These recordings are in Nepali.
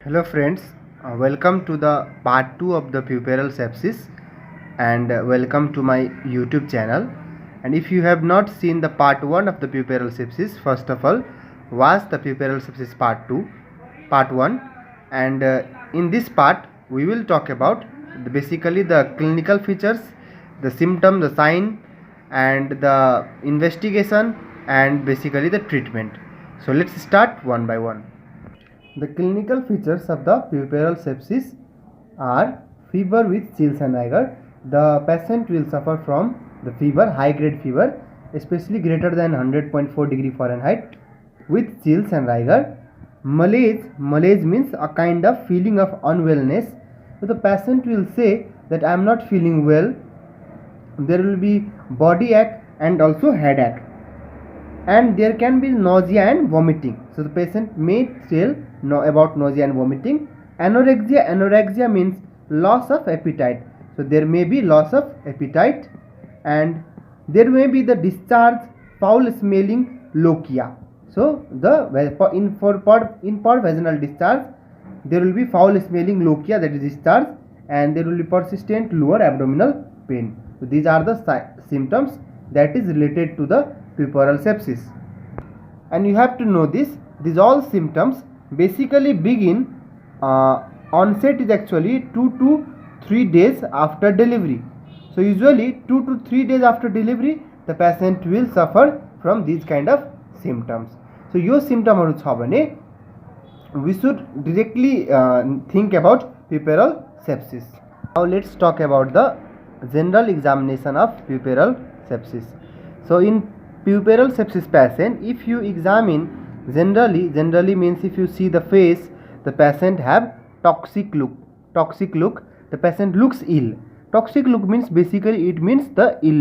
Hello friends, welcome to the part 2 of the puerperal sepsis and welcome to my YouTube channel. And if you have not seen the part 1 of the puerperal sepsis, first of all watch the puerperal sepsis part 1, and in this part we will talk about basically the clinical features, the symptom, the sign and the investigation and basically the treatment. So let's start one by one. The clinical features of the puerperal sepsis are fever with chills and rigor. The patient will suffer from the fever, high grade fever, especially greater than 100.4 degree Fahrenheit with chills and rigor. Malaise means a kind of feeling of unwellness. So the patient will say that I am not feeling well. There will be body ache and also headache, and there can be nausea and vomiting. So the patient may tell about nausea and vomiting. Anorexia means loss of appetite. So there may be loss of appetite, and there may be the discharge, foul smelling lochia. So in per vaginal discharge there will be foul smelling lochia, that is discharge, and there will be persistent lower abdominal pain. So these are the symptoms that is related to the puerperal sepsis. And you have to know this, these all symptoms basically begin, onset is actually 2 to 3 days after delivery. So usually 2 to 3 days after delivery the patient will suffer from these kind of symptoms. So your symptom we should directly think about puerperal sepsis. Now let's talk about the general examination of puerperal sepsis. So in puerperal sepsis patient, if you examine generally means if you see the face, the patient have toxic look, the patient looks ill. Toxic look means basically it means the ill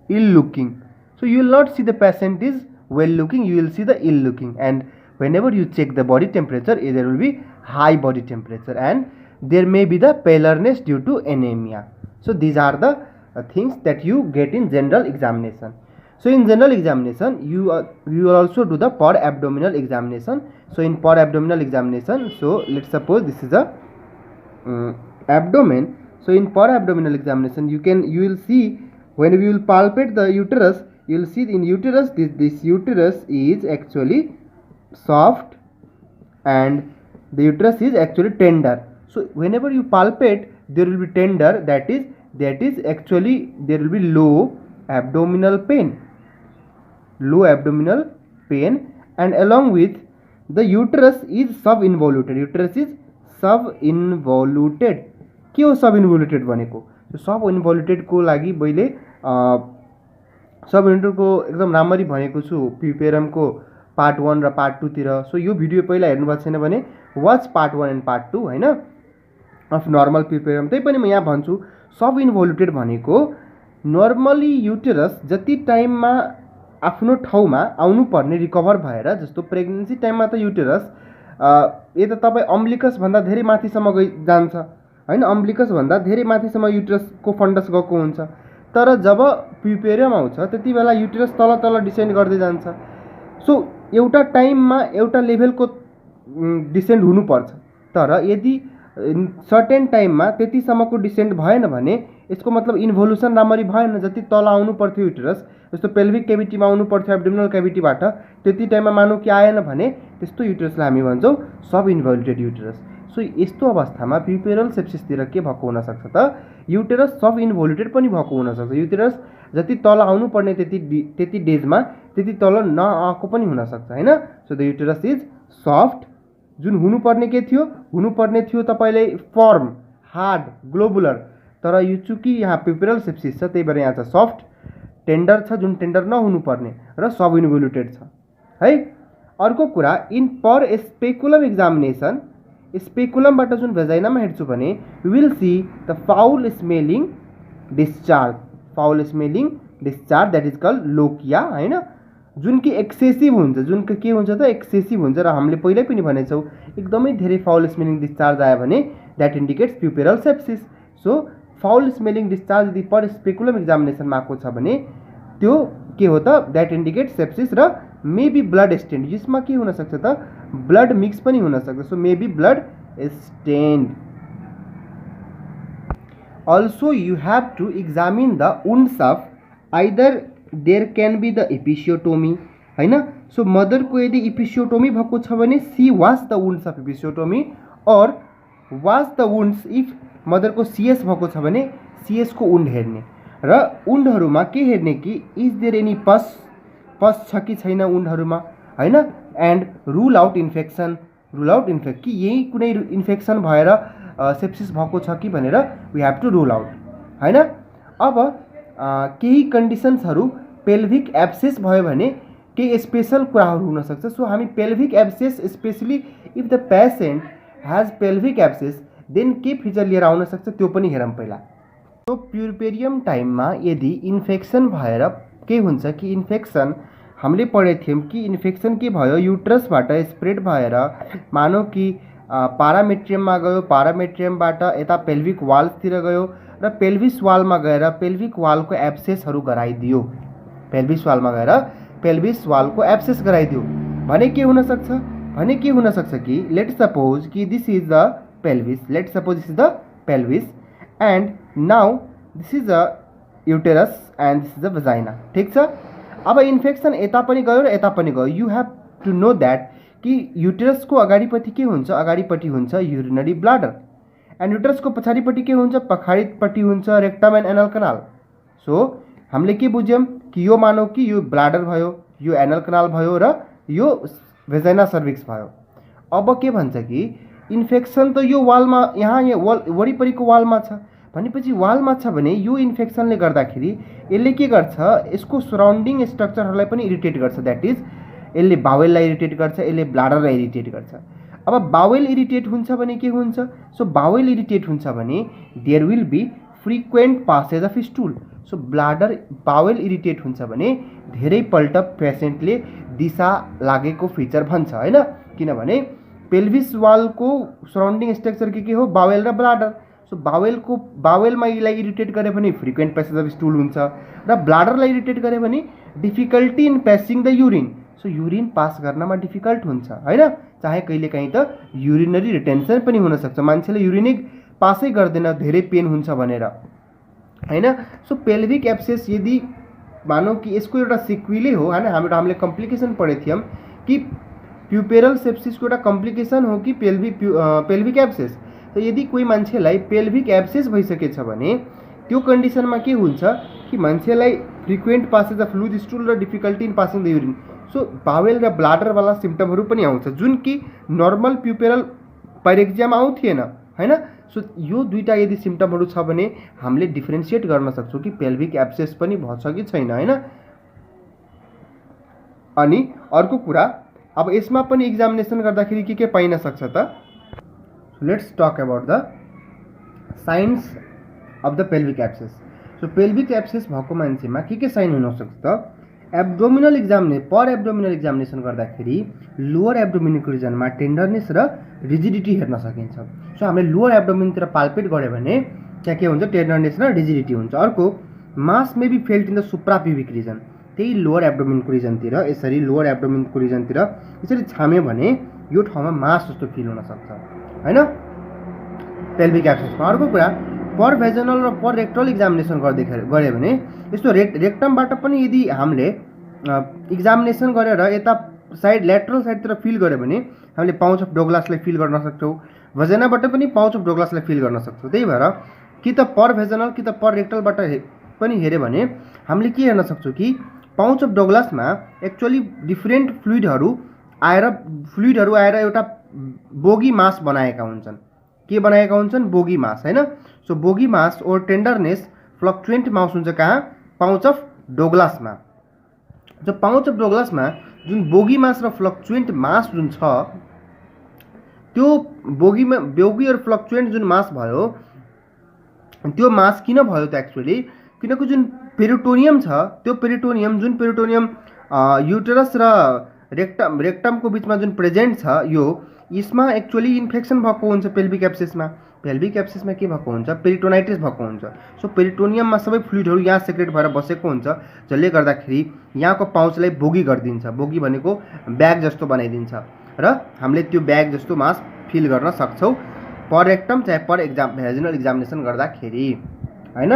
looking. So you will not see the patient is well looking, you will see the ill looking. And whenever you check the body temperature, there will be high body temperature and there may be the paleness due to anemia. So these are the things that you get in general examination. So in general examination you will also do the per abdominal examination. So in per abdominal examination, so let's suppose this is a abdomen. So in per abdominal examination you will see, when we will palpate the uterus, you will see in uterus this uterus is actually soft and the uterus is actually tender. So whenever you palpate there will be tender, that is actually there will be low abdominal pain, and along with the uterus is subinvoluted. के हो सबइन्भोल्युटेड भनेको? सबइन्भोल्युटेड को लागि मैले सबइन्भोल्युटेड को एकदम राम्ररी भनेको छु प्युपेरम को पार्ट 1 र पार्ट 2 तिर. सो यो भिडियो पहिला हेर्नु भएको छैन भने वाच पार्ट 1 एन्ड पार्ट 2 हैन अफ नर्मल प्युपेरम. त्यही पनि म यहाँ भन्छु सबइन्भोल्युटेड भनेको नर्मली युटेरस जति टाइममा आफ्नो ठाउँमा आउनु पर्ने रिकभर भएर, जस्तो प्रेग्नेन्सी टाइममा त युटेरस यता तपाईँ अम्ब्लिकस भन्दा धेरै माथिसम्म जान्छ हैन, अम्ब्लिकस भन्दा धेरै माथिसम्म युटेरसको फन्डस गएको हुन्छ. तर जब प्युपेरियम आउँछ त्यति बेला युटेरस तल तल डिसेन्ड गर्दै जान्छ. सो एउटा टाइममा एउटा लेभलको डिसेन्ड हुनुपर्छ, तर यदि सर्टेन टाइममा त्यतिसम्मको डिसेन्ड भएन भने यसको मतलब इन्भोल्युसन राम्ररी भएन. जति तल आउनु पर्थ्यो युटेरस, जस्तो पेल्भिक क्याभिटीमा आउनु पर्थ्यो एब्डोमिनल क्याभिटीबाट, त्यति टाइममा मानौ कि आएन भने त्यस्तो युटेरसलाई हामी भन्छौँ सब इन्भोल्युटेड युटेरस. सो यस्तो अवस्थामा प्युपेरल सेप्सिसतिर के भएको हुनसक्छ त, युटेरस सब इन्भोल्युटेड पनि भएको हुनसक्छ. युटेरस जति तल आउनु पर्ने त्यति डेजमा त्यति तल नआएको पनि हुनसक्छ हैन. So the uterus is soft, जुन हुनुपर्ने थियो तपाईँले फर्म, हार्ड, ग्लोबुलर, तर यो चुकी यहाँ प्युपेरल सेप्सिस छ त्यही भएर यहाँ छ सफ्ट, टेन्डर छ जुन टेन्डर नहुनुपर्ने, र सब इन्भोल्युटेड छ है. अर्को कुरा, इन पर स्पेकुलम एक्जामिनेसन, स्पेकुलमबाट जुन भेजाइनामा हेर्छु भने you will see the foul smelling discharge, that is called lochia हैन, जुन कि एक्सेसिभ हुन्छ. जुन के हुन्छ त एक्सेसिभ हुन्छ, र हामीले पहिल्यै पनि भनेछौँ एकदमै धेरै फाउल स्मेलिङ डिस्चार्ज आयो भने that indicates puerperal sepsis. So foul smelling discharge यदि पर स्पेकुलम एक्जामिनेसनमा आएको छ भने त्यो के हो त, द्याट इन्डिकेट्स सेप्सिस र मेबी ब्लड स्टेन. यसमा के हुनसक्छ त ब्लड मिक्स पनि हुन सक्छ, so may be blood stained. Also you have to examine the wounds of either there can be the episiotomy हैन। सो मदरको यदि इपिसियोटोमी भएको छ भने C wash the wounds of इपिसियोटोमी, और वास द वुन्ड्स इफ मदरको सीएस भएको छ भने सीएस को वुन्ड हेर्ने, र वुन्डहरुमा के हेर्ने कि इज देयर एनी पस छ कि छैन वुन्डहरुमा हैन, एन्ड रुल आउट इन्फेक्सन कि यही कुनै इन्फेक्सन भएर सेप्सिस भएको छ कि भनेर we have to rule out हैन। अब केही कन्डिसन्सहरु पेल्भिक एब्सेस भयो भने केही स्पेशल कुराहरु हुन सक्छ। सो हामी pelvic abscess specially if the patient has pelvic abscess then के फिचर लिएर आउन सक्छ त्यो पनि हेरौँ पहिला। सो प्युर्पेरियम टाइममा यदि इन्फेक्सन भएर के हुन्छ कि इन्फेक्सन हामीले पढेको थियौँ कि इन्फेक्सन के भयो युट्रसबाट स्प्रेड भएर मानौ कि पारामेट्रियममा गयो, पारामेट्रियमबाट यता पेल्भिक वाल्सतिर गयो र पेल्भिस वालमा गएर पेल्भिक वालको एब्सेसहरु गराइदियो, पेल्भिस वालमा गएर पेल्भिस वालको एब्सेस गराइदियो भने के हुन सक्छ कि लेट्स सपोज कि this is the pelvis and now this is the uterus and this is the भजाइना, ठीक छ। अब इन्फेक्सन यता पनि गयो र यता पनि गयो, you have to know that कि युटेरसको अगाडिपट्टि के हुन्छ, अगाडिपट्टि हुन्छ युरिनरी ब्लाडर, एन्ड युटेरसको पछाडिपट्टि के हुन्छ, पछाडिपट्टि हुन्छ rectum and anal canal. So हामीले के बुझ्यौं कि यो मानौ कि यो ब्लाडर भयो, यो एनल कनाल भयो र यो भेजाइना सर्भिक्स भयो। अब के भन्छ कि इन्फेक्सन त यो वालमा यहाँ वरिपरिको वालमा छ भनेपछि वालमा छ भने यो इन्फेक्सनले गर्दाखेरि यसले के गर्छ, यसको सराउन्डिङ स्ट्रक्चरहरूलाई पनि इरिटेट गर्छ, दैट इज यसले बावेललाई इरिटेट गर्छ, यसले ब्लाडरलाई इरिटेट गर्छ। अब बावेल इरिटेट हुन्छ भने के हुन्छ, सो बावेल इरिटेट हुन्छ भने there will be frequent passage of stool. So bowel irritate हुन्छ भने धेरैपल्ट पेसेन्टले दिशा लागेको फिचर भन्छ हैन, किनभने पेल्भिस वालको सराउन्डिङ स्ट्रक्चर के हो, बावेल र ब्लाडर। सो बावेलमा यसलाई इरिटेट गरे भने फ्रिक्वेन्ट प्यासेज अफ स्टुल हुन्छ, र ब्लाडरलाई इरिटेट गरे भने difficulty in passing the urine. So urine pass गर्नमा डिफिकल्ट हुन्छ हैन, चाहे कहिलेकाहीँ त युरिनरी रिटेन्सन पनि हुन सक्छ, मान्छेले युरिनै पासै गर्दैन धेरै पेन हुन्छ भनेर हैन। सो पेल्भिक एब्सेस यदि मानौ कि यसको एउटा सिक्विलै हो हैन, हामीले कम्प्लिकेसन पढेको थियौँ कि प्युपेरल सेप्सिसको एउटा कम्प्लिकेसन हो कि पेल्भिक एब्सेस। तो यदि कोही मान्छेलाई पेल्भिक एब्सेस भइसकेछ भने त्यो कन्डिसनमा के हुन्छ कि मान्छेलाई frequent passage of loose stool र difficulty in passing the urine, so bowel र ब्लाडर वाला सिम्पटमहरु पनि आउँछ जुन कि नर्मल प्युपेरल पाइरेक्जियामा आउँथेन हैन। सो यो दुईटा यदि सिम्पटमहरु छ भने हामीले डिफरेन्शिएट गर्न सक्छौं कि पेल्भिक एब्सेस पनि भछ कि छैन हैन। अनि अर्को कुरा अब यसमा पनि एक्जामिनेसन गर्दाखेरि के पाइन सक्छ त, let's talk about the signs of the pelvic abscess. So pelvic abscess भएको मान्छेमा के साइन हुन सक्छ त, एब्डोमिनल एक्जामिनेसन गर्दाखेरि लोअर एब्डोमिनको रिजनमा टेन्डरनेस र रिजिडिटी हेर्न सकिन्छ। सो हामीले लोअर एब्डोमिनतिर पाल्पेट गर्यो भने त्यहाँ के हुन्छ, टेन्डरनेस र रिजिडिटी हुन्छ। अर्को mass may be felt in the suprapubic region, त्यही लोअर एब्डोमिनको रिजनतिर यसरी लोअर एब्डोमिनको रिजनतिर यसरी छाम्यो भने यो ठाउँमा मास जस्तो फिल हुन सक्छ हैन पेल्भिक एब्सेसमा। अर्को कुरा पर भेजनल र पर रेक्टल एक्जामिनेसन गरे भने यस्तो रेक्टमबाट पनि यदि हामीले एक्जामिनेसन गरेर यता साइड ल्याटरल साइडतिर फिल गर्यो भने हामीले पाउच अफ डोग्लासलाई फिल गर्न सक्छौं, भजेनाबाट पनि पाउच अफ डोग्लासलाई फिल गर्न सक्छौं। त्यही भएर कि त पर भेजनल कि त पर रेक्टलबाट पनि हेर्यो भने हामीले के हेर्न सक्छौं कि पाउच अफ डोग्लासमा एक्चुअली डिफरेन्ट फ्लुइडहरु आएर एउटा बोगी मास बनाएका हुन्छन्। के बनाएका हुन्छन्? बोगी मास हैन। सो बोगी मास और टेन्डरनेस फ्लक्चुएन्ट मास हुन्छ कहाँ? पाउच अफ डोग्लासमा। जो पाउच अफ डोग्लासमा जुन बोगी मास र फ्लक्चुएन्ट मास जुन छ त्यो बोगी और फ्लक्चुएन्ट जुन मास भयो त्यो मास किन भयो त एक्चुअली किनकि जुन पेरिटोनियम छ त्यो पेरिटोनियम युटेरस र रेक्टमको बीचमा जुन प्रेजेन्ट छ यसमा एक्चुअली इन्फेक्सन भएको हुन्छ पेल्भिक एब्सेसमा के भएको हुन्छ? पेरिटोनाइटिस भएको हुन्छ। सो पेरिटोनियममा सबै फ्लुइडहरु यहाँ सेक्रेट भएर बसेको हुन्छ जसले गर्दाखेरि यहाँको पाउचलाई बोगी गरिदिन्छ। बोगी भनेको ब्याग जस्तो बनाइदिन्छ र हामीले त्यो ब्याग जस्तो मास फिल गर्न सक्छौँ पर रेक्टम चाहे पर भेजिनल एक्जामिनेसन गर्दाखेरि हैन।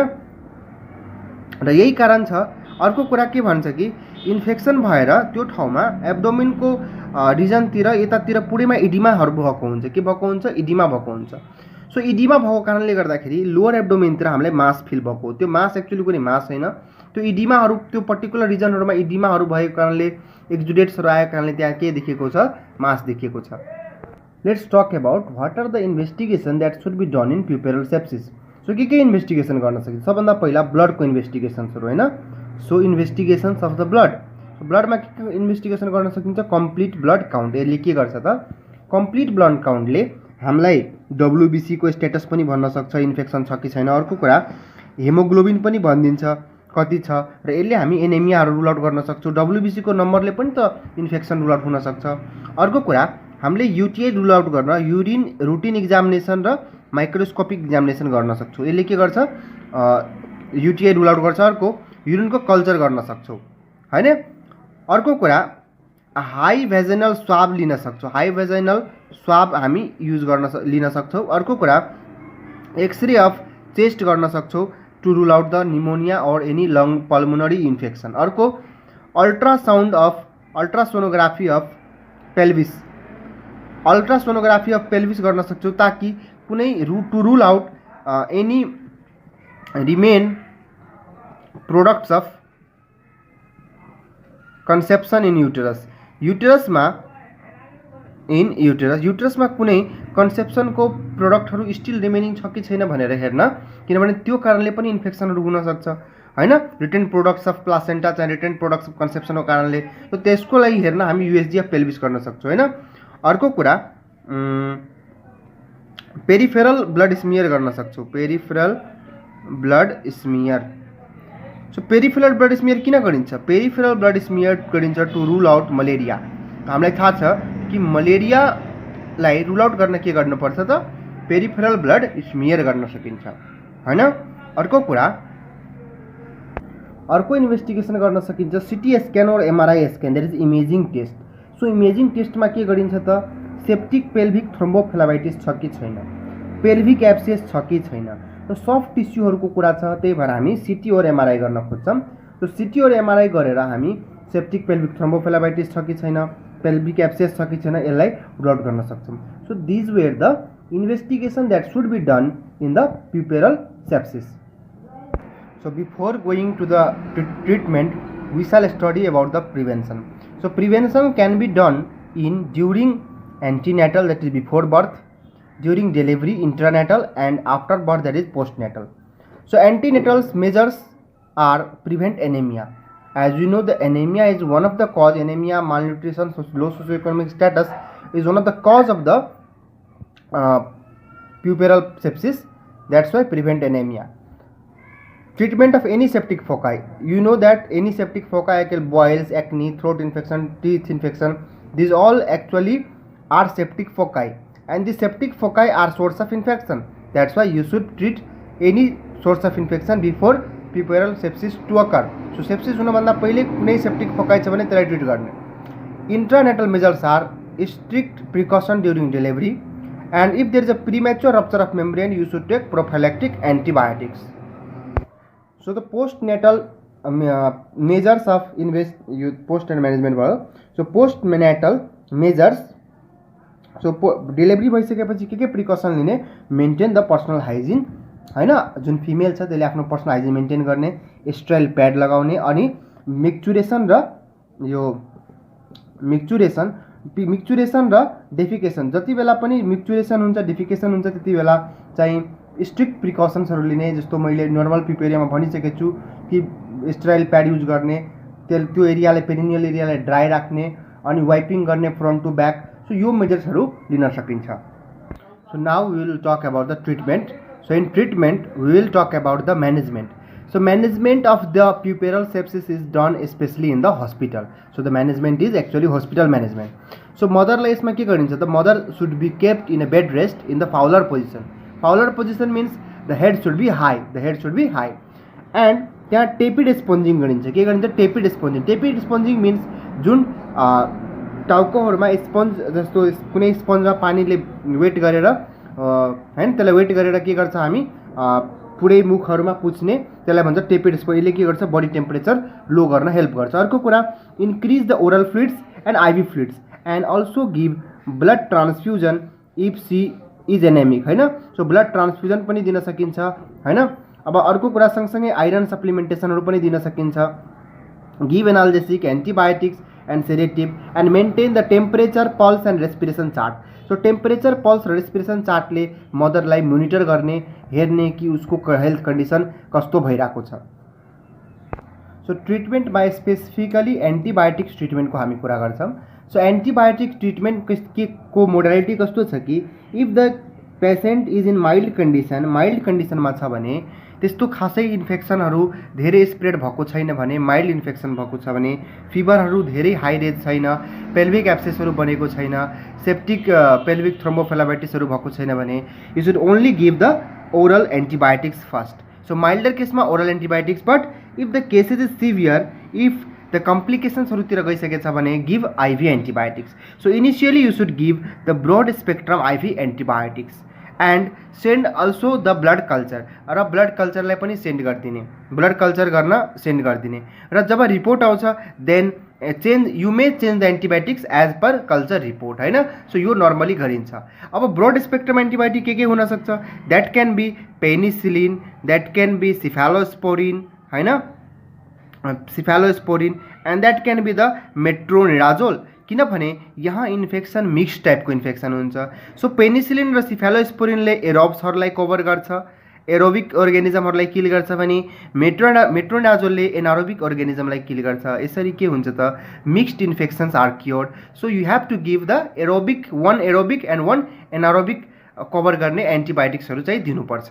र यही कारण छ। अर्को कुरा के भन्छ कि इन्फेक्सन भएर त्यो ठाउँमा एब्डोमिनको रिजनतिर यतातिर पुरैमा इडिमाहरू भएको हुन्छ। के भएको हुन्छ? इडिमा भएको हुन्छ। सो इडिमा भएको कारणले गर्दाखेरि लोअर एब्डोमिनतिर हामीलाई मास फिल भएको हो। त्यो मास एक्चुअली कुनै मास होइन, त्यो इडिमाहरू, त्यो पर्टिकुलर रिजनहरूमा इडिमाहरू भएको कारणले, एक्जुडेट्सहरू आएको कारणले त्यहाँ के देखिएको छ? मास देखिएको छ। Let's talk about what are the investigation that should be done in puerperal sepsis. So के इन्भेस्टिगेसन गर्न सकिन्छ? सबभन्दा पहिला ब्लडको इन्भेस्टिगेसन्सहरू हैन। So investigations of the blood. ब्लडमा के इन्भेस्टिगेसन गर्न सकिन्छ? Complete blood count. यसले के गर्छ त? कम्प्लिट ब्लड काउन्टले हामीलाई WBC को स्टेटस पनि भन्न सक्छ, इन्फेक्सन छ कि छैन। अर्को कुरा हेमोग्लोबिन पनि भनिदिन्छ कति छ, र यसले हामी एनेमियाहरू रुल आउट गर्न सक्छौँ। WBC को नम्बरले पनि त इन्फेक्सन रुल आउट हुन सक्छ। अर्को कुरा हामीले UTI रुल आउट गर्न युरिन रुटिन एक्जामिनेसन र माइक्रोस्कोपिक एक्जामिनेसन गर्न सक्छौँ। यसले के गर्छ? UTI रुल आउट गर्छ। अर्को युरिनको कल्चर गर्न सक्छौँ हैन। अर्को कुरा हाई भेजिनल स्वाब लिन सक्छौँ। हाई भेजिनल स्वाब हामी युज गर्न लिन सक्छौँ। अर्को कुरा एक्सरे अफ चेस्ट गर्न सक्छौँ to rule out the pneumonia और एनी लङ पल्मोनरी इन्फेक्सन। अर्को ultrasonography of pelvis. Ultrasonography of pelvis गर्न सक्छौँ ताकि कुनै to rule out any remain products of conception in uterus. युटेरसमा कुनै कन्सेप्सनको प्रोडक्टहरू स्टिल रिमेनिङ छ कि छैन भनेर हेर्न, किनभने त्यो कारणले पनि इन्फेक्सनहरू हुन सक्छ हैन। रिटेन प्रोडक्ट्स अफ प्लासेन्टा चाहे रिटेन प्रोडक्ट्स अफ कन्सेप्सनको कारणले, त त्यसको लागि हेर्न हामी USG अफ पेल्भिस गर्न सक्छौँ हैन। अर्को कुरा पेरिफेरल ब्लड स्मियर गर्न सक्छौँ। Peripheral blood smear. So peripheral blood smear किन गरिन्छ? पेरिफेरल ब्लड स्मियर गरिन्छ टु रुल आउट मलेरिया। हामीलाई थाहा छ कि मलेरियालाई रुल आउट गर्न के गर्नुपर्छ त? पेरिफेरल ब्लड स्मियर गर्न सकिन्छ हैन। अर्को कुरा अर्को इन्भेस्टिगेसन गर्न सकिन्छ CT स्क्यान और MRI scan, that is imaging test. So imaging टेस्टमा के गरिन्छ त? सेप्टिक पेल्भिक थ्रोम्बोफ्लेबाइटिस छ कि छैन, पेल्भिक एब्सेस छ कि छैन, र सफ्ट टिस्युहरूको कुरा छ। त्यही भएर हामी CT और MRI गर्न खोज्छौँ। सो CT और MRI गरेर हामी सेप्टिक पेल्भिक थ्रोम्बोफ्लेबाइटिस छ कि छैन, पेल्भिक एब्सेस छ कि छैन, यसलाई रुल आउट गर्न सक्छौँ। So these were the investigation that should be done in the puerperal sepsis. So before going to the treatment, we shall study about the prevention. So prevention can be done in during antenatal, that is before birth, during delivery, intranatal, and after birth, that is postnatal. So antenatal measures are prevent anemia. As you know, the anemia is one of the cause. Anemia, malnutrition, low socioeconomic status is one of the cause of the puerperal sepsis. That's why prevent anemia. Treatment of any septic foci. You know that any septic foci like boils, acne, throat infection, teeth infection, these all actually are septic foci, and the septic foci are source of infection. That's why you should treat any source of infection before puerperal sepsis to occur. So sepsis हुन भन्दा पहिले कुनै septic foci छ भने त्यसलाई ट्रिट गर्ने। Intranatal measures are strict precaution during delivery, and if there is a premature rupture of membrane, you should take prophylactic antibiotics. So the postnatal measures of postnatal management भयो. So postnatal measures, so delivery भइसकेपछि के प्रिकसन लिने? मेन्टेन द पर्सनल हाइजिन हैन। जुन फिमेल छ त्यसले आफ्नो पर्सनल हाइजिन मेन्टेन गर्ने, स्टेराइल प्याड लगाउने, अनि मिक्चुरेसन र डेफिकेसन, जति बेला पनि मिक्चुरेसन हुन्छ, डेफिकेसन हुन्छ, त्यति बेला चाहिँ स्ट्रिक्ट प्रिकसन्सहरू लिने। जस्तो मैले नर्मल प्युपेरियामा भनिसकेको छु कि स्टेराइल प्याड युज गर्ने, त्यो एरियालाई, पेरिनियल एरियालाई ड्राई राख्ने, अनि वाइपिङ गर्ने फ्रन्ट टु ब्याक। सो यो मेजर्सहरू लिन सकिन्छ। So now we will talk about the treatment. So in treatment we will talk about the management. So management of the puerperal sepsis is done especially in the hospital. So the management is actually hospital management. So motherलाई यसमा के गरिन्छ त? Mother should be kept in a bed rest in the Fowler position. Fowler position means the head should be high. The head should be high. And त्यहाँ टेपिड स्पोन्जिङ गरिन्छ। के गरिन्छ? टेपिड स्पोन्जिङ. टेपिड स्पोन्जिङ means जुन टाउकोहरूमा स्पन्ज जस्तो कुनै स्पन्जमा पानीले वेट गरेर हैन त्यसलाई वेट गरेर के गर्छ हामी पुरै मुखहरूमा पुछ्ने, त्यसलाई भन्छ टेपेड स्पन्ज। यसले के गर्छ बडी टेम्परेचर लो गर्न हेल्प गर्छ। अर्को कुरा increase the oral fluids and IV fluids and also give blood transfusion if she is anaemic हैन। सो ब्लड ट्रान्सफ्युजन पनि दिन सकिन्छ हैन। अब अर्को कुरा सँगसँगै आइरन सप्लिमेन्टेसनहरू पनि दिन सकिन्छ। Give analgesic, antibiotics and sedative and maintain the temperature, pulse and respiration chart. So temperature, pulse र रेस्पिरेसन चार्टले मदरलाई मोनिटर गर्ने, हेर्ने कि उसको हेल्थ कन्डिसन कस्तो भइरहेको छ। सो ट्रिटमेन्टमा स्पेसिफिकली एन्टिबायोटिक्स ट्रिटमेन्टको हामी कुरा गर्छौँ। सो एन्टिबायोटिक ट्रिटमेन्ट को मोडालिटी कस्तो छ कि if the patient is in mild कन्डिसनमा छ भने, त्यस्तो खासै इन्फेक्सनहरू धेरै स्प्रेड भएको छैन भने, माइल्ड इन्फेक्सन भएको छ भने, फिभरहरू धेरै हाई रेज छैन, पेल्भिक एब्सेसहरू बनेको छैन, सेप्टिक पेल्भिक थ्रोम्बोफ्लेबाइटिसहरू भएको छैन भने you should only give the oral antibiotics first. So milder केसमा oral antibiotics, but if the cases is severe, if the कम्प्लिकेसन्सहरूतिर गइसकेछ भने give IV antibiotics. So initially you should give the broad spectrum IV antibiotics and send also the blood culture, र ब्लड कल्चरलाई पनि सेन्ड गरिदिने, ब्लड कल्चर गर्न सेन्ड गरिदिने। र जब रिपोर्ट आउँछ then you may change the antibiotics as per culture report हैन। सो यो नर्मली गरिन्छ। अब ब्रोड स्पेक्ट्रम एन्टिबायोटिक के हुनसक्छ, that can be penicillin, that can be cephalosporin हैन, cephalosporin and that can be the metronidazole, किनभने यहाँ इन्फेक्सन मिक्स टाइपको इन्फेक्सन हुन्छ। सो पेनिसिलिन र सिफालोस्पोरिनले एरोब्सहरूलाई कभर गर्छ, एरोबिक अर्गेनिजमहरूलाई किल गर्छ भने मेट्रोनिडाजोलले एनारोबिक अर्गेनिजमलाई किल गर्छ। यसरी के हुन्छ त mixed infections are cured. So you have to give the one aerobic and one anaerobic cover गर्ने एन्टिबायोटिक्सहरू चाहिँ दिनुपर्छ।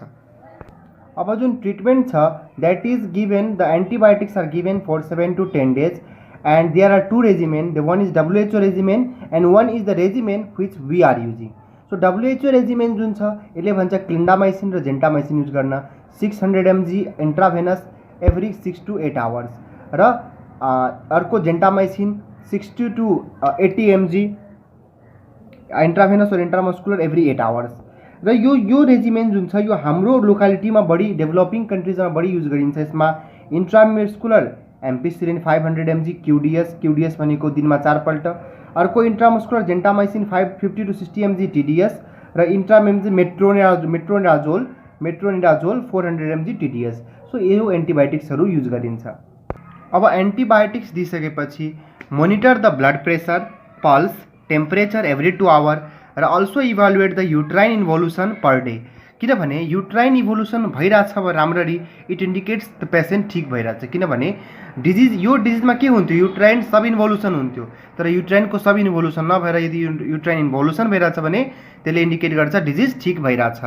अब जुन ट्रिटमेन्ट छ that is given, the antibiotics are given for 7 to 10 days and there are two regimen. The one is WHO regimen and one is the regimen which we are using. So WHO regimen जुन छ यसले भन्छ क्लिन्डामाइसिन र जेन्टामाइसिन युज गर्न 600 mg intravenous every 6 to 8 hours, र अर्को जेन्टामाइसिन 60 to 80 mg इन्ट्राभेनस और इन्ट्रामस्कुलर एभ्री 8 hours। र यो रेजिमेन जुन छ यो हाम्रो लोकालिटीमा बढी, डेभलपिङ कन्ट्रिजमा बढी युज गरिन्छ। यसमा इन्ट्रामस्कुलर एम्पिसिलिन 500 mg क्युडिएस भनेको दिनमा 4 पल्ट, अर्को intramuscular gentamicin 50 to 60 mg TDS, र इन्ट्रामेम्जी मेट्रोनिडाजोल 400 mg टिडिएस। सो यो एन्टिबायोटिक्सहरू युज गरिन्छ। अब एन्टिबायोटिक्स दिइसकेपछि monitor the blood pressure, pulse, temperature every 2 hours र also evaluate the uterine involution per day. किनभने युट्राइन इभोल्युसन भइरहेछ राम्ररी, इट इन्डिकेट्स द पेसेन्ट ठिक भइरहेछ। किनभने यो डिजिजमा के हुन्थ्यो, युट्राइन सब इन्भोल्युसन हुन्थ्यो, तर युट्राइनको सब इन्भोल्युसन नभएर यदि युट्राइन इन्भोल्युसन भइरहेछ भने त्यसले इन्डिकेट गर्छ डिजिज ठिक भइरहेछ।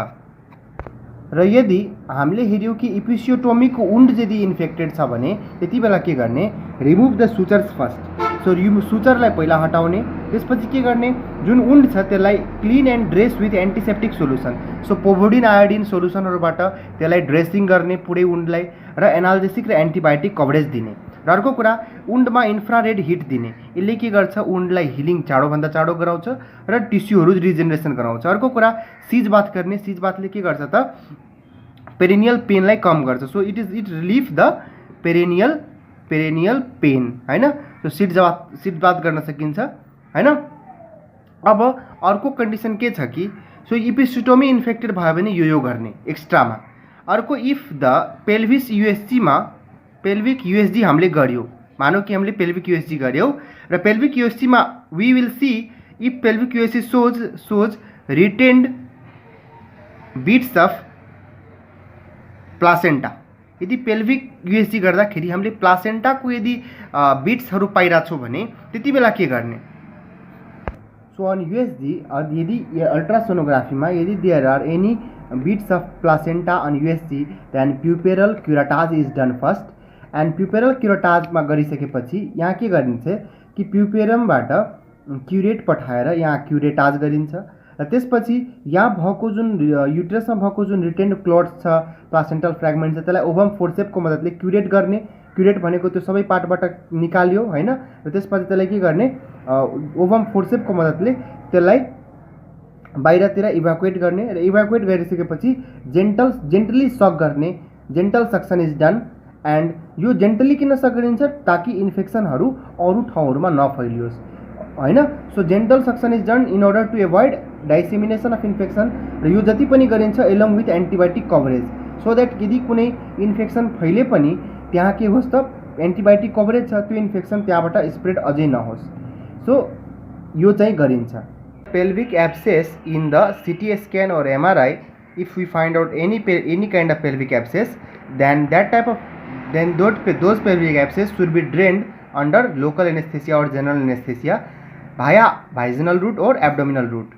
र यदि हामीले हेऱ्यौँ कि इपिसियोटोमीको वुन्ड यदि इन्फेक्टेड छ भने त्यति बेला के गर्ने, remove the sutures first. So सुचरलाई पहिला हटाउने, त्यसपछि के गर्ने, जुन वुन्ड छ त्यसलाई clean and dress with antiseptic solution. So povidone iodine सोल्युसनहरूबाट त्यसलाई ड्रेसिङ गर्ने पुरै वुन्डलाई, र एनाल्जेसिक र एन्टिबायोटिक कभरेज दिने। र अर्को कुरा वुन्डमा इन्फ्रारेड हिट दिने, यसले के गर्छ वुन्डलाई हिलिङ चाँडोभन्दा चाँडो गराउँछ र टिस्युहरू रिजेनेरेसन गराउँछ। अर्को कुरा सिज बाथ गर्ने, सिज बाथले के गर्छ त पेरिनियल पेनलाई कम गर्छ। So it relief the perineal pain हैन। सो सिज बाथ गर्न सकिन्छ हैन। अब अर्को कन्डिसन के छ कि सो इपिसियोटोमी इन्फेक्टेड भयो भने यो गर्ने एक्स्ट्रामा। अर्को इफ द पेल्भिक युएसजी हामीले गऱ्यौँ, मानौँ कि हामीले पेल्भिक युएसजी गऱ्यौँ र पेल्भिक युएसजीमा we will see if pelvic USG shows retained bits of placenta. यदि पेल्भिक युएसजी गर्दाखेरि हामीले प्लासेन्टाको यदि बिट्सहरू पाइरहेछौँ भने त्यति बेला के गर्ने। सो अन युएसजी यदि अल्ट्रासोनोग्राफीमा यदि there are any bits of placenta on USG then puerperal curettage is done first. And puerperal क्युराटाजमा गरिसकेपछि यहाँ के गरिन्छ कि प्युपेरमबाट क्युरेट पठाएर यहाँ क्युरेटाज गरिन्छ, र त्यसपछि यहाँ भएको जुन युट्रसमा भएको जुन रिटेन्ड क्लोट्स छ, प्लासेन्टल फ्रेगमेन्ट छ, त्यसलाई ओभम फोर्सेप्सको मद्दतले क्युरेट गर्ने, क्युरेट भनेको त्यो सबै पार्टबाट निकाल्यो हैन, र त्यसपछि त्यसलाई के गर्ने ओभम फोर्सेप्सको मद्दतले त्यसलाई बाहिरतिर इभ्याकुएट गर्ने, र इभ्याकुएट गरिसकेपछि जेन्टली सक गर्ने, gentle suction is done. And यो जेन्टली किन सक गरिन्छ, ताकि इन्फेक्सनहरू अरू ठाउँहरूमा नफैलियोस् हैन। So gentle suction is done in order to avoid dissemination of infection, र यो जति पनि गरिन्छ along with antibiotic coverage, so that यदि कुनै इन्फेक्सन फैले पनि त्यहाँ के होस् त एन्टिबायोटिक कभरेज छ, त्यो इन्फेक्सन त्यहाँबाट स्प्रेड अझै नहोस्। सो यो चाहिँ गरिन्छ। Pelvic abscess in the CT scan और MRI, if we find out any kind of pelvic abscess, then those pelvic abscess should be drained under local anesthesia or general anesthesia via vaginal route or abdominal route.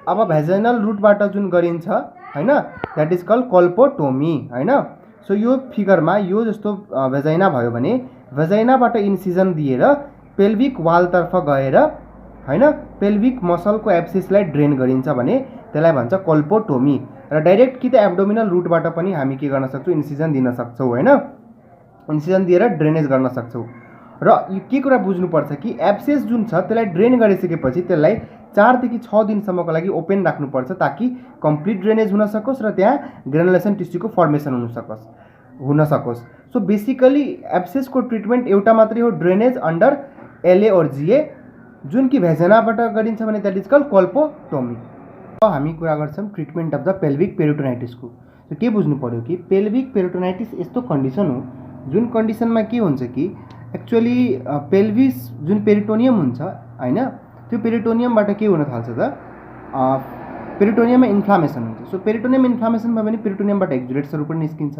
अब vaginal route बाट जुन गरिन्छ हैन, that is called colpotomy हैन। सो यो फिगरमा यो जस्तो भेजाइना भयो भने भेजाइनाबाट इन्सिजन दिएर पेल्भिक वालतर्फ गएर हैन पेल्भिक मसलको एब्सेसलाई ड्रेन गरिन्छ भने त्यसलाई भन्छ कोल्पोटोमी। र डाइरेक्ट कि त एब्डोमिनल रुटबाट पनि हामी के गर्न सक्छौँ, इन्सिजन दिन सक्छौँ हैन, इन्सिजन दिएर ड्रेनेज गर्न सक्छौँ। र यो के कुरा बुझ्नुपर्छ कि एब्सेस जुन छ त्यसलाई ड्रेन गरिसकेपछि त्यसलाई 4 देखि 6 दिनसम्मको लागि ओपन राख्नुपर्छ, ताकि कम्प्लिट ड्रेनेज हुन सकोस् र त्यहाँ ग्रेनुलेसन टिस्युको फर्मेसन हुन सकोस्। सो बेसिकली एब्सेसको ट्रिटमेन्ट एउटा मात्रै हो, ड्रेनेज अन्डर LA और GA, जुन कि भेजाइनाबाट गरिन्छ भने द्याट इज कल्ड कोल्पोटोमी। अब हामी कुरा गर्छौँ ट्रिटमेन्ट अफ द पेल्भिक पेरिटोनाइटिसको। सो के बुझ्नु पर्यो कि पेल्भिक पेरिटोनाइटिस यस्तो कन्डिसन हो जुन कन्डिसनमा के हुन्छ कि एक्चुअली पेल्भिस जुन पेरिटोनियम हुन्छ हैन, त्यो पेरिटोनियमबाट के हुन थाल्छ त पेरिटोनियममा इन्फ्लामेसन हुन्छ। सो पेरिटोनियम इन्फ्लामेसन भयो भने पेरिटोनियमबाट एक्जुलेट्सहरू पनि निस्किन्छ,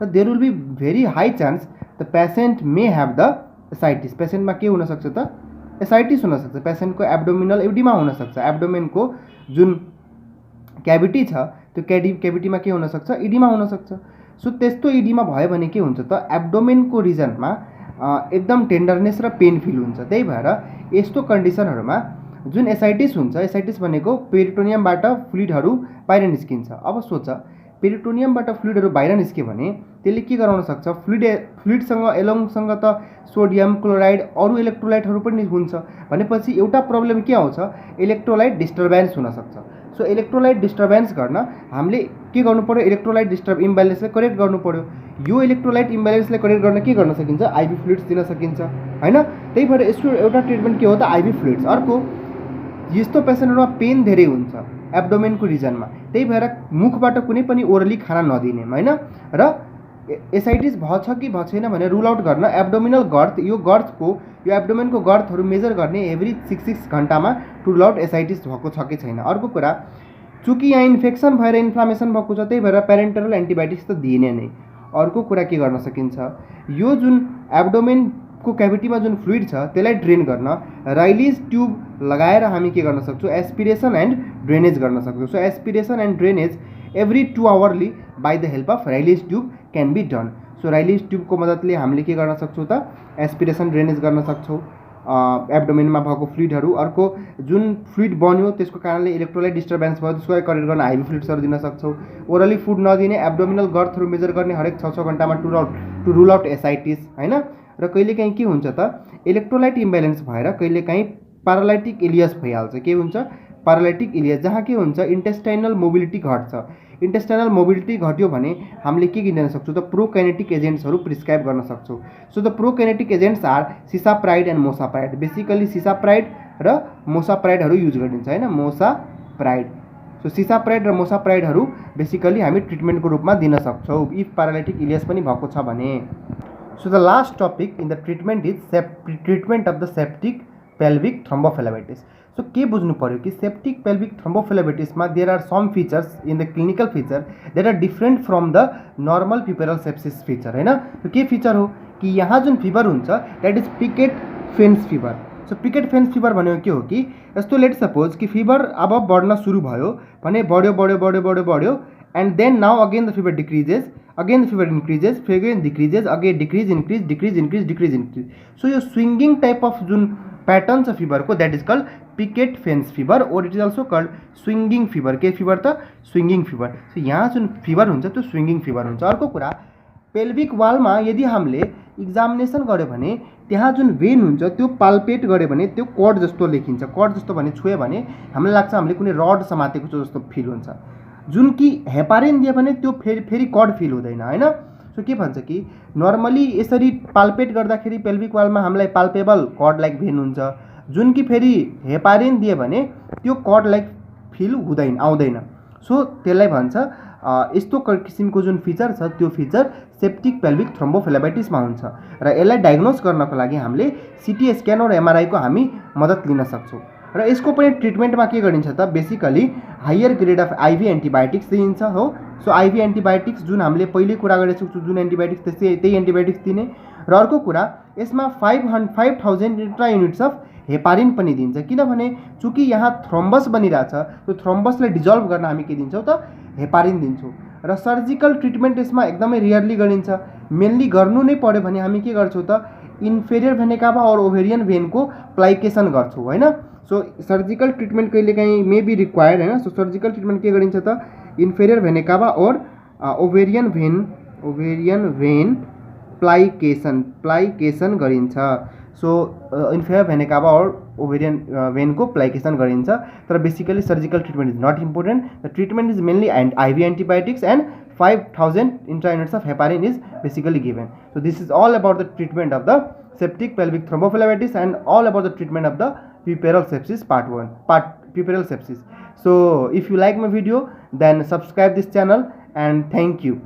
र there will be very high chance the patient may have the ascites. पेसेन्टमा के हुनसक्छ त एसाइटिस हुनसक्छ, पेसेन्टको एब्डोमिनल एडिमा हुनसक्छ, एब्डोमेनको जुन क्याभिटी छ त्यो क्याभिटीमा के हुनसक्छ, इडिमा हुनसक्छ। सो त्यस्तो इडिमा भयो भने के हुन्छ त एब्डोमेनको रिजनमा एकदम टेन्डरनेस र पेन फिल हुन्छ। त्यही भएर यस्तो कन्डिसनहरूमा जुन एसाइटिस हुन्छ, एसाइटिस भनेको पेरिटोनियमबाट फ्लुइडहरू बाहिर निस्किन्छ। अब सोच पेरिटोनियमबाट फ्लुइडहरू बाहिर निस्क्यो भने त्यसले के गराउन सक्छ, फ्लुइडसँग एलोङसँग त सोडियम क्लोराइड अरू इलेक्ट्रोलाइटहरू पनि हुन्छ भनेपछि एउटा प्रब्लम के आउँछ, इलेक्ट्रोलाइट डिस्टर्बेन्स हुनसक्छ। सो इलेक्ट्रोलाइट डिस्टर्बेन्स गर्न हामीले के गर्नु पर्यो, इलेक्ट्रोलाइट इम्ब्यालेन्सलाई करेक्ट गर्नु पर्यो। यो इलेक्ट्रोलाइट इम्ब्यालेन्सलाई करेक्ट गर्न के गर्न सकिन्छ, आइभी फ्लुइड्स दिन सकिन्छ हैन। त्यही भएर यसको एउटा ट्रिटमेन्ट के हो त आइभी फ्लुइड्स। अर्को यस्तो पेसेन्टहरूमा पेन धेरै हुन्छ एब्डोमेनको रिजनमा, त्यही भएर मुखबाट कुनै पनि ओरली खाना नदिने हैन। र एसाइटिस भएछ कि भएन भनेर रुल आउट गर्न एब्डोमिनल गर्थ, यो एब्डोमेनको गर्थहरू मेजर गर्ने एभ्री 6 घन्टामा टु रुल आउट एसाइटिस भएको छ कि छैन। अर्को कुरा चूँकि यहाँ इन्फेक्सन भएर इन्फ्लामेसन भएको छ त्यही भएर प्यारेन्टरल एन्टिबायोटिक्स त दिएन नै। अर्को कुरा के गर्न सकिन्छ, यो जुन एब्डोमेनको क्याभिटीमा जुन फ्लुइड छ त्यसलाई ड्रेन गर्न राइलिज ट्युब लगाएर हामी के गर्न सक्छौँ, एस्पिरेसन एन्ड ड्रेनेज गर्न सक्छौँ। So aspiration and drainage every 2 hourly by the help of Ryle's tube can be done. So Ryle's ट्युबको मद्दतले हामीले के गर्न सक्छौँ त एस्पिरेसन ड्रेनेज गर्न सक्छौँ एब्डोमेनमा भएको फ्लुइडहरू। अर्को जुन फ्लुइड बन्यो त्यसको कारणले इलेक्ट्रोलाइट डिस्टर्बेन्स भयो त्यसको करेक्ट गर्न आइभी फ्लुइड्सहरू दिन सक्छौँ। ओरली फुड नदिने, एब्डोमिनल गर्थहरू मेजर गर्ने हरेक 6 घन्टामा टु रुल आउट एसाइटिस हैन। र कहिलेकाहीँ के हुन्छ त इलेक्ट्रोलाइट इम्ब्यालेन्स भएर कहिलेकाहीँ प्यारालाइटिक इलियस भइहाल्छ। के हुन्छ प्यारालाइटिक इलियस, जहाँ के हुन्छ इन्टेस्टाइनल मोबिलिटी घट्छ। इन्टेस्टाइनल मोबिलिटी घट्यो भने हामीले के दिन सक्छौँ त प्रोकाइनेटिक एजेन्ट्सहरू प्रिस्क्राइब गर्न सक्छौँ। So the prokinetic agents are cisapride and mosapride. Basically cisapride र मोसाप्राइडहरू युज गरिन्छ हैन, मोसाप्राइड। सो सिसाप्राइड र मोसाप्राइडहरू बेसिकली हामी ट्रिटमेन्टको रूपमा दिन सक्छौँ इफ प्यारालाइटिक इलियस पनि भएको छ भने। So the last topic in the treatment is treatment of the septic pelvic thrombophlebitis. So के बुझ्नु पर्यो कि सेप्टिक पेल्भिक थ्रोम्बोफ्लेबाइटिसमा there are some features in the clinical feature that are different from the normal puerperal sepsis feature हैन। तो के फिचर हो कि यहाँ जुन फिभर हुन्छ that is picket fence fever. So picket fence fever भनेको के हो कि यस्तो लेट सपोज कि फिभर अब बढ्न सुरु भयो भने बढ्यो and then now again the fever decreases, again the fever increases, again decreases, again decrease increase. So यो स्विङ्गिङ टाइप अफ जुन प्याटर्न छ फिभरको that is called picket fence fever और it is also called swinging fever. के फिभर त स्विङ्गिङ फिभर। सो यहाँ जुन फिभर हुन्छ त्यो स्विङ्गिङ फिभर हुन्छ। अर्को कुरा पेल्भिक वालमा यदि हामीले एक्जामिनेसन गर्यो भने त्यहाँ जुन भेन हुन्छ त्यो पाल्पेट गर्यो भने त्यो कड जस्तो लेखिन्छ। कड जस्तो भने छुयो भने हामीलाई लाग्छ हामीले कुनै रड समातेको छ जस्तो फिल हुन्छ। जुन कि हेपारिन दियो भने त्यो फेरि कड फिल हुँदैन हैन। सो के भन्छ कि नर्मली यसरी पाल्पेट गर्दाखेरि पेल्भिक वालमा हामीलाई पाल्पेबल कड लाइक भेन हुन्छ। जुन कि फेरि हेपारिन दियो भने त्यो कड लाइक फिल हुँदैन, आउँदैन। सो त्यसलाई भन्छ यस्तो किसिमको जुन फिचर छ त्यो फिचर सेप्टिक पेल्भिक थ्रोम्बोफ्लेबाइटिसमा हुन्छ र यसलाई डायग्नोज गर्नको लागि हामीले सिटी स्क्यान र एमआरआईको हामी मद्दत लिन सक्छौँ। र यसको पनि ट्रिटमेन्टमा के गरिन्छ त basically higher grade of IV antibiotics दिइन्छ हो। सो आइभी एन्टिबायोटिक्स जुन हामीले पहिले कुरा गरेको छौँ जुन एन्टिबायोटिक्स त्यही एन्टिबायोटिक्स दिने र अर्को कुरा यसमा 5000 इन्ट्रा युनिट्स अफ हेपारिन पनि दिन्छ। किनभने चूँकि यहाँ थ्रोम्बस बनिरहेछ त्यो थ्रोम्बसलाई डिजल्भ गर्न हामी के दिन्छौँ त हेपारिन दिन्छौँ। र सर्जिकल ट्रिटमेन्ट यसमा एकदमै रेयरली गरिन्छ। मेनली गर्नु नै पर्यो भने हामी के गर्छौँ त इन्फेरियर भेन काभा और ओभेरियन भेनको प्लाइकेसन गर्छौँ हैन। सो सर्जिकल ट्रिटमेन्ट कहिलेकाहीँ मे बी रिक्वायर्ड हैन। सो सर्जिकल ट्रिटमेन्ट के गरिन्छ त इन्फेरियर भेन काभा और ओभेरियन भेन प्लाइकेसन गरिन्छ। सो इन्फेरियर भेन काभा और ओभेरियन भेनको प्लाइकेसन गरिन्छ। तर basically surgical treatment is not important. The treatment is mainly IV antibiotics and 5000 intra units of heparin is basically given. So this is all about the treatment of the septic pelvic thrombophlebitis and all about the treatment of the puerperal sepsis puerperal sepsis. So if you like my video then subscribe this channel and thank you.